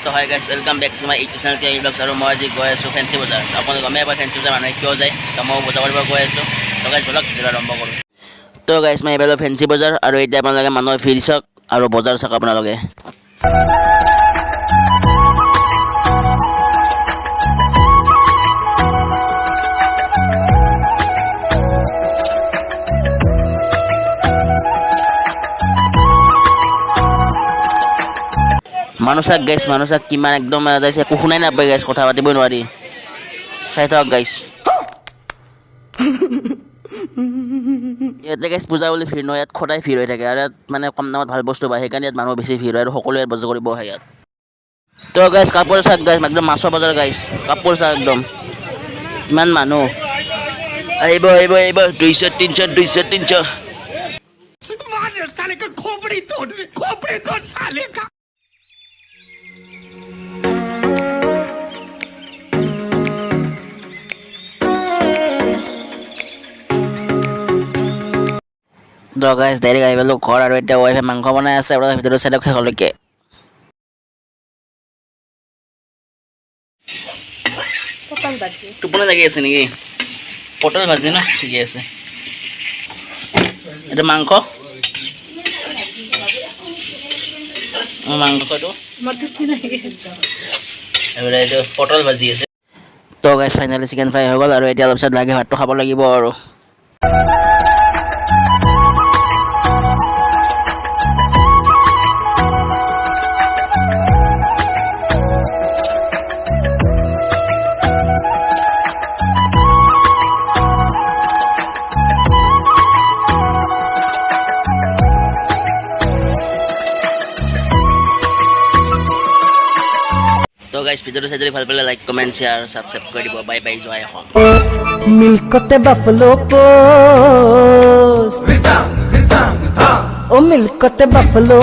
তো hi guys welcome back to my YouTube channel কে vlogs আৰু মই আজি গৈ আছোঁ ফেঞ্চি বজাৰ আপোনালোকে গমেই পায় ফেঞ্চি বজাৰ মানুহে কিয় যায় তো মই বজাৰ কৰিব গৈ আছোঁ তো গাইজ বলক ভিডিঅ' আৰম্ভ কৰোঁ তো গাইজ মই এইবাৰ ফেঞ্চি বজাৰ আৰু এতিয়া আপোনালোকে মানুহৰ ভিৰ চাওক আৰু বজাৰ চাওক আপোনালোকে মানুষাক গাইছ মানুষাক কিমান একদম যাইছে একো শুনাই নাপায় গাইছ কথা পাতিবই নোৱাৰি চাই থাকক গাইছ ইয়াতে গাইছ পূজা বুলি ভিৰ নহয় ইয়াত সদায় ভিৰ হৈ থাকে আৰু ইয়াত মানে কম দামত ভাল বস্তু পায় সেইকাৰণে ইয়াত মানুহ বেছি ভিৰ হয় আৰু সকলোৱে ইয়াত বজাৰ কৰিব আহে ইয়াত তো গাইছ কাপোৰ চাওক গাইছ একদম মাছৰ বজাৰ গাইছ কাপোৰ চাওক একদম ইমান মানুহ আহিব 200 300 200 300 साले का खोपड़ी तोड़ साले का তো গাইছ ডাইৰেক্ট আহি পালোঁ ঘৰ আৰু এতিয়া ৱাইফে মাংস বনাই আছে আৰু ভিতৰত চাইডক শেষলৈকে টোপনি লাগি আছে নেকি পটল ভাজি ন ঠিকে আছে এটা মাংস মাংসটো এইটো পটল ভাজি আছে তো গাইছ ফাইনেলি চিকেন ফ্ৰাই হৈ গ'ল আৰু এতিয়া অলপ পিছত লাগে ভাতটো খাব লাগিব আৰু তো গাইছ ভিডিওটো চাই যদি ভাল পালে লাইক কমেণ্ট শ্বেয়াৰ ছাবস্ক্ৰাইব কৰি দিব বাই বাই জয় অসম মিল্কতে বাফলো পোষ্ট ও মিল্কতে বাফলো